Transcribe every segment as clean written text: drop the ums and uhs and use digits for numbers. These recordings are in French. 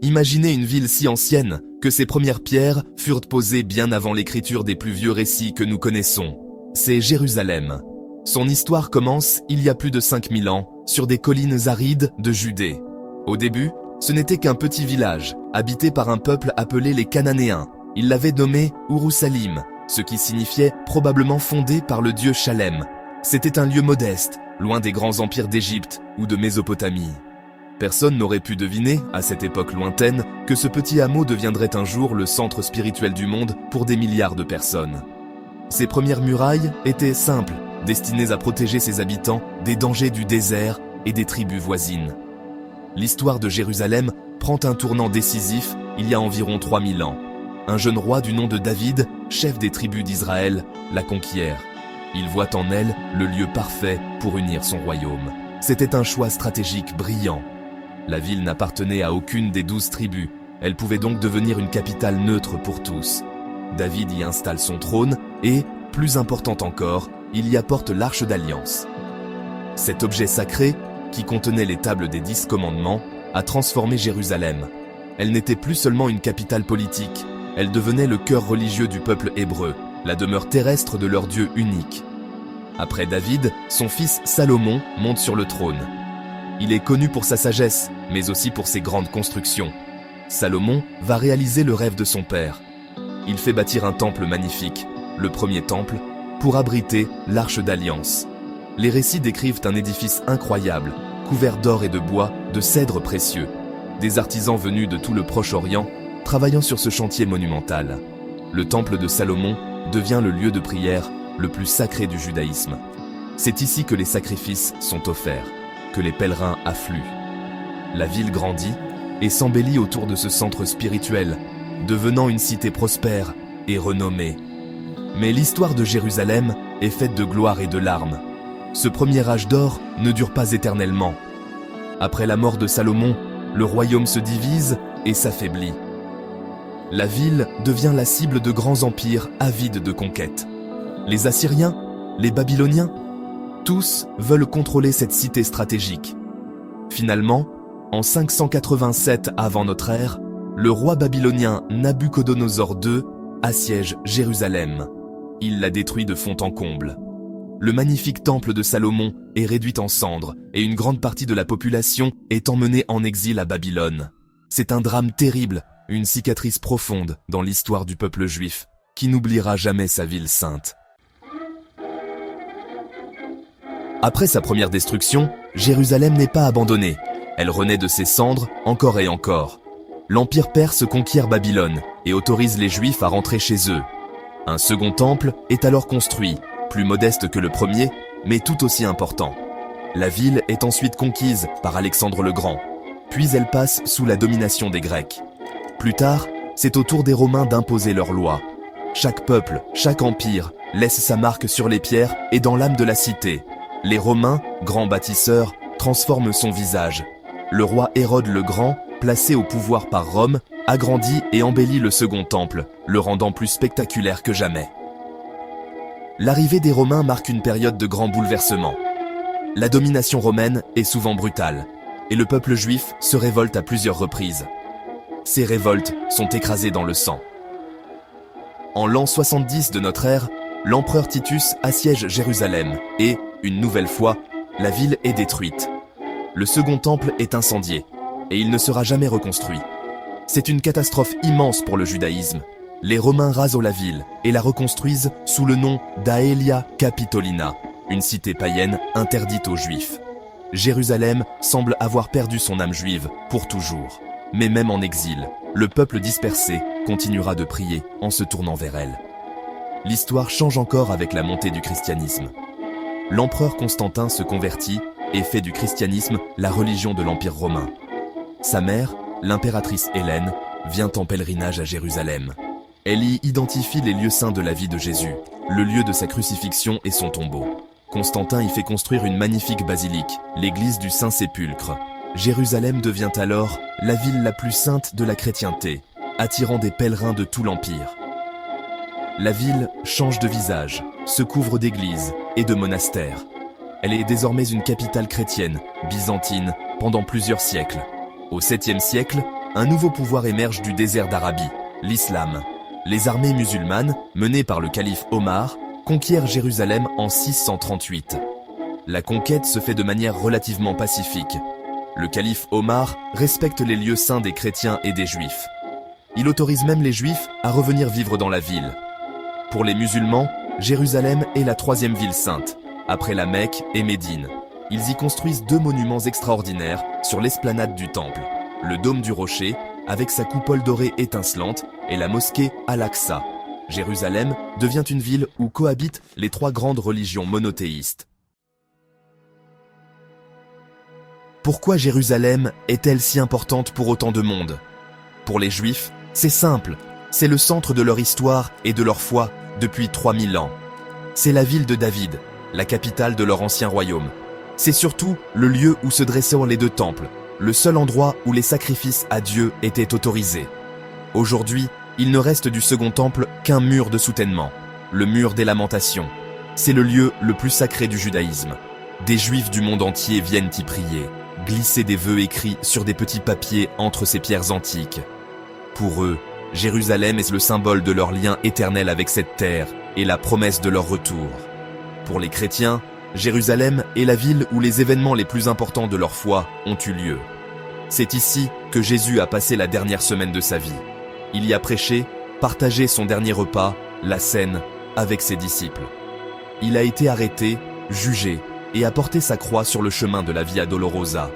Imaginez une ville si ancienne que ses premières pierres furent posées bien avant l'écriture des plus vieux récits que nous connaissons. C'est Jérusalem. Son histoire commence il y a plus de 5000 ans, sur des collines arides de Judée. Au début, ce n'était qu'un petit village, habité par un peuple appelé les Cananéens. Ils l'avaient nommé Urusalim, ce qui signifiait probablement fondé par le dieu Chalem. C'était un lieu modeste, loin des grands empires d'Égypte ou de Mésopotamie. Personne n'aurait pu deviner, à cette époque lointaine, que ce petit hameau deviendrait un jour le centre spirituel du monde pour des milliards de personnes. Ses premières murailles étaient simples, destinées à protéger ses habitants des dangers du désert et des tribus voisines. L'histoire de Jérusalem prend un tournant décisif il y a environ 3000 ans. Un jeune roi du nom de David, chef des tribus d'Israël, la conquiert. Il voit en elle le lieu parfait pour unir son royaume. C'était un choix stratégique brillant. La ville n'appartenait à aucune des 12 tribus. Elle pouvait donc devenir une capitale neutre pour tous. David y installe son trône et, plus important encore, il y apporte l'Arche d'Alliance. Cet objet sacré, qui contenait les tables des 10 commandements, a transformé Jérusalem. Elle n'était plus seulement une capitale politique, elle devenait le cœur religieux du peuple hébreu, la demeure terrestre de leur Dieu unique. Après David, son fils Salomon monte sur le trône. Il est connu pour sa sagesse, mais aussi pour ses grandes constructions. Salomon va réaliser le rêve de son père. Il fait bâtir un temple magnifique, le premier temple, pour abriter l'Arche d'Alliance. Les récits décrivent un édifice incroyable, couvert d'or et de bois, de cèdres précieux. Des artisans venus de tout le Proche-Orient, travaillant sur ce chantier monumental. Le temple de Salomon devient le lieu de prière le plus sacré du judaïsme. C'est ici que les sacrifices sont offerts, que les pèlerins affluent. La ville grandit et s'embellit autour de ce centre spirituel, devenant une cité prospère et renommée. Mais l'histoire de Jérusalem est faite de gloire et de larmes. Ce premier âge d'or ne dure pas éternellement. Après la mort de Salomon, le royaume se divise et s'affaiblit. La ville devient la cible de grands empires avides de conquête. Les Assyriens, les Babyloniens, tous veulent contrôler cette cité stratégique. Finalement, en 587 avant notre ère, le roi babylonien Nabuchodonosor II assiège Jérusalem. Il la détruit de fond en comble. Le magnifique temple de Salomon est réduit en cendres et une grande partie de la population est emmenée en exil à Babylone. C'est un drame terrible, une cicatrice profonde dans l'histoire du peuple juif, qui n'oubliera jamais sa ville sainte. Après sa première destruction, Jérusalem n'est pas abandonnée. Elle renaît de ses cendres encore et encore. L'Empire perse conquiert Babylone et autorise les Juifs à rentrer chez eux. Un second temple est alors construit, plus modeste que le premier, mais tout aussi important. La ville est ensuite conquise par Alexandre le Grand, puis elle passe sous la domination des Grecs. Plus tard, c'est au tour des Romains d'imposer leurs lois. Chaque peuple, chaque empire, laisse sa marque sur les pierres et dans l'âme de la cité. Les Romains, grands bâtisseurs, transforment son visage. Le roi Hérode le Grand, placé au pouvoir par Rome, agrandit et embellit le second temple, le rendant plus spectaculaire que jamais. L'arrivée des Romains marque une période de grands bouleversements. La domination romaine est souvent brutale, et le peuple juif se révolte à plusieurs reprises. Ces révoltes sont écrasées dans le sang. En l'an 70 de notre ère, l'empereur Titus assiège Jérusalem et, une nouvelle fois, la ville est détruite. Le second temple est incendié, et il ne sera jamais reconstruit. C'est une catastrophe immense pour le judaïsme. Les Romains rasent la ville et la reconstruisent sous le nom d'Aelia Capitolina, une cité païenne interdite aux Juifs. Jérusalem semble avoir perdu son âme juive pour toujours. Mais même en exil, le peuple dispersé continuera de prier en se tournant vers elle. L'histoire change encore avec la montée du christianisme. L'empereur Constantin se convertit et fait du christianisme la religion de l'Empire romain. Sa mère, l'impératrice Hélène, vient en pèlerinage à Jérusalem. Elle y identifie les lieux saints de la vie de Jésus, le lieu de sa crucifixion et son tombeau. Constantin y fait construire une magnifique basilique, l'église du Saint-Sépulcre. Jérusalem devient alors la ville la plus sainte de la chrétienté, attirant des pèlerins de tout l'Empire. La ville change de visage, se couvre d'églises et de monastères. Elle est désormais une capitale chrétienne, byzantine, pendant plusieurs siècles. Au 7e siècle, un nouveau pouvoir émerge du désert d'Arabie, l'islam. Les armées musulmanes, menées par le calife Omar, conquièrent Jérusalem en 638. La conquête se fait de manière relativement pacifique. Le calife Omar respecte les lieux saints des chrétiens et des juifs. Il autorise même les juifs à revenir vivre dans la ville. Pour les musulmans, Jérusalem est la troisième ville sainte, après la Mecque et Médine. Ils y construisent deux monuments extraordinaires sur l'esplanade du temple. Le dôme du rocher, avec sa coupole dorée étincelante, et la mosquée Al-Aqsa. Jérusalem devient une ville où cohabitent les trois grandes religions monothéistes. Pourquoi Jérusalem est-elle si importante pour autant de monde? Pour les Juifs, c'est simple, c'est le centre de leur histoire et de leur foi depuis 3000 ans. C'est la ville de David, la capitale de leur ancien royaume. C'est surtout le lieu où se dressaient les deux temples, le seul endroit où les sacrifices à Dieu étaient autorisés. Aujourd'hui, il ne reste du second temple qu'un mur de soutènement, le mur des lamentations. C'est le lieu le plus sacré du judaïsme. Des Juifs du monde entier viennent y prier, glisser des vœux écrits sur des petits papiers entre ces pierres antiques. Pour eux, Jérusalem est le symbole de leur lien éternel avec cette terre et la promesse de leur retour. Pour les chrétiens, Jérusalem est la ville où les événements les plus importants de leur foi ont eu lieu. C'est ici que Jésus a passé la dernière semaine de sa vie. Il y a prêché, partagé son dernier repas, la scène, avec ses disciples. Il a été arrêté, jugé, et a porté sa croix sur le chemin de la Via Dolorosa.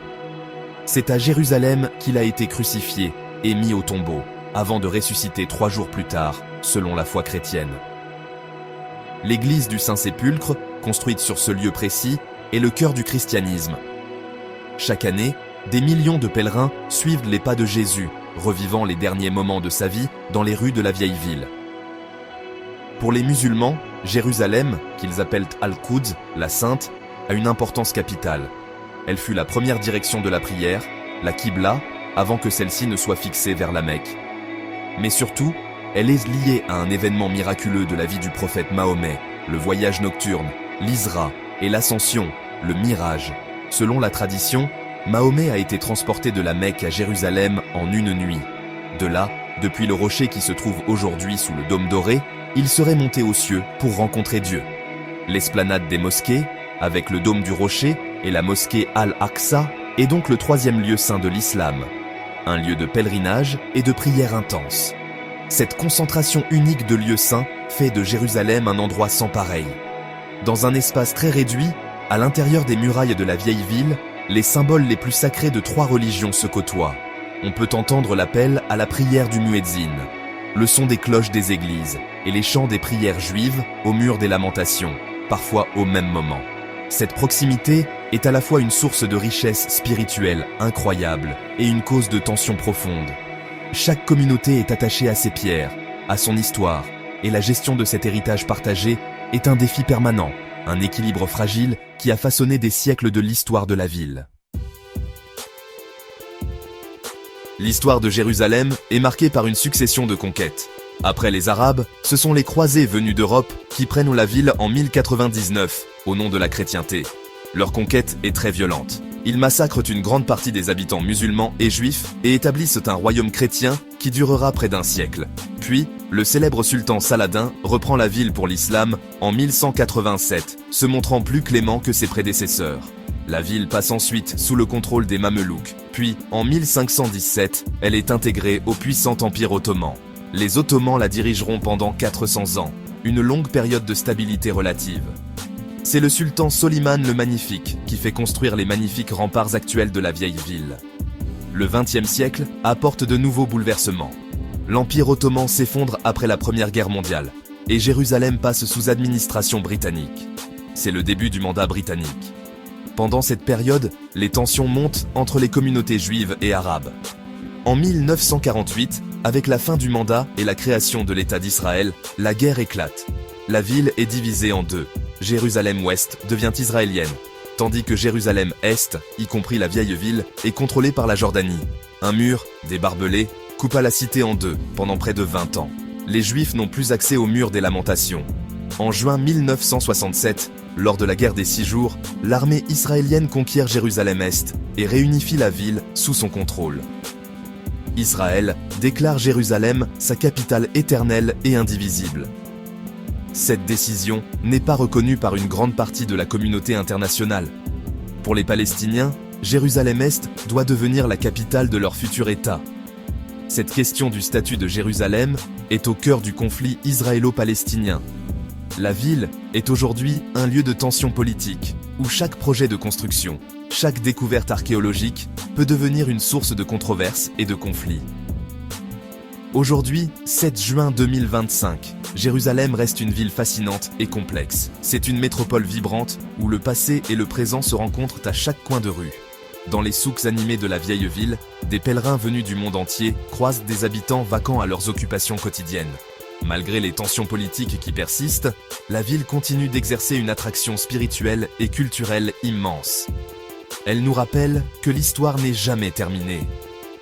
C'est à Jérusalem qu'il a été crucifié et mis au tombeau, avant de ressusciter 3 jours plus tard, selon la foi chrétienne. L'église du Saint-Sépulcre, construite sur ce lieu précis, est le cœur du christianisme. Chaque année, des millions de pèlerins suivent les pas de Jésus, revivant les derniers moments de sa vie dans les rues de la vieille ville. Pour les musulmans, Jérusalem, qu'ils appellent Al-Quds, la Sainte, a une importance capitale. Elle fut la première direction de la prière, la Qibla, avant que celle-ci ne soit fixée vers la Mecque. Mais surtout, elle est liée à un événement miraculeux de la vie du prophète Mahomet, le voyage nocturne, l'Isra et l'ascension, le mirage. Selon la tradition, Mahomet a été transporté de la Mecque à Jérusalem en une nuit. De là, depuis le rocher qui se trouve aujourd'hui sous le dôme doré, il serait monté aux cieux pour rencontrer Dieu. L'esplanade des mosquées, avec le dôme du rocher et la mosquée Al-Aqsa, est donc le troisième lieu saint de l'islam. Un lieu de pèlerinage et de prière intense. Cette concentration unique de lieux saints fait de Jérusalem un endroit sans pareil. Dans un espace très réduit, à l'intérieur des murailles de la vieille ville, les symboles les plus sacrés de 3 religions se côtoient. On peut entendre l'appel à la prière du muezzin, le son des cloches des églises et les chants des prières juives au mur des lamentations, parfois au même moment. Cette proximité est à la fois une source de richesse spirituelle incroyable et une cause de tension profonde. Chaque communauté est attachée à ses pierres, à son histoire, et la gestion de cet héritage partagé est un défi permanent, un équilibre fragile qui a façonné des siècles de l'histoire de la ville. L'histoire de Jérusalem est marquée par une succession de conquêtes. Après les Arabes, ce sont les croisés venus d'Europe qui prennent la ville en 1099, au nom de la chrétienté. Leur conquête est très violente. Ils massacrent une grande partie des habitants musulmans et juifs et établissent un royaume chrétien qui durera près d'un siècle. Puis, le célèbre sultan Saladin reprend la ville pour l'islam en 1187, se montrant plus clément que ses prédécesseurs. La ville passe ensuite sous le contrôle des Mamelouks, puis en 1517, elle est intégrée au puissant empire ottoman. Les Ottomans la dirigeront pendant 400 ans, une longue période de stabilité relative. C'est le sultan Soliman le Magnifique qui fait construire les magnifiques remparts actuels de la vieille ville. Le XXe siècle apporte de nouveaux bouleversements. L'Empire ottoman s'effondre après la Première Guerre mondiale et Jérusalem passe sous administration britannique. C'est le début du mandat britannique. Pendant cette période, les tensions montent entre les communautés juives et arabes. En 1948, avec la fin du mandat et la création de l'État d'Israël, la guerre éclate. La ville est divisée en deux. Jérusalem-Ouest devient israélienne, tandis que Jérusalem-Est, y compris la vieille ville, est contrôlée par la Jordanie. Un mur, des barbelés, coupa la cité en deux pendant près de 20 ans. Les Juifs n'ont plus accès au mur des lamentations. En juin 1967, lors de la guerre des 6 jours, l'armée israélienne conquiert Jérusalem-Est et réunifie la ville sous son contrôle. Israël déclare Jérusalem sa capitale éternelle et indivisible. Cette décision n'est pas reconnue par une grande partie de la communauté internationale. Pour les Palestiniens, Jérusalem-Est doit devenir la capitale de leur futur État. Cette question du statut de Jérusalem est au cœur du conflit israélo-palestinien. La ville est aujourd'hui un lieu de tension politique, où chaque projet de construction, chaque découverte archéologique peut devenir une source de controverses et de conflits. Aujourd'hui, 7 juin 2025, Jérusalem reste une ville fascinante et complexe. C'est une métropole vibrante où le passé et le présent se rencontrent à chaque coin de rue. Dans les souks animés de la vieille ville, des pèlerins venus du monde entier croisent des habitants vaquant à leurs occupations quotidiennes. Malgré les tensions politiques qui persistent, la ville continue d'exercer une attraction spirituelle et culturelle immense. Elle nous rappelle que l'histoire n'est jamais terminée.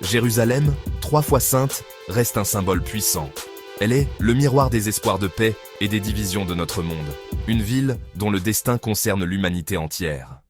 Jérusalem, 3 fois sainte, reste un symbole puissant. Elle est le miroir des espoirs de paix et des divisions de notre monde. Une ville dont le destin concerne l'humanité entière.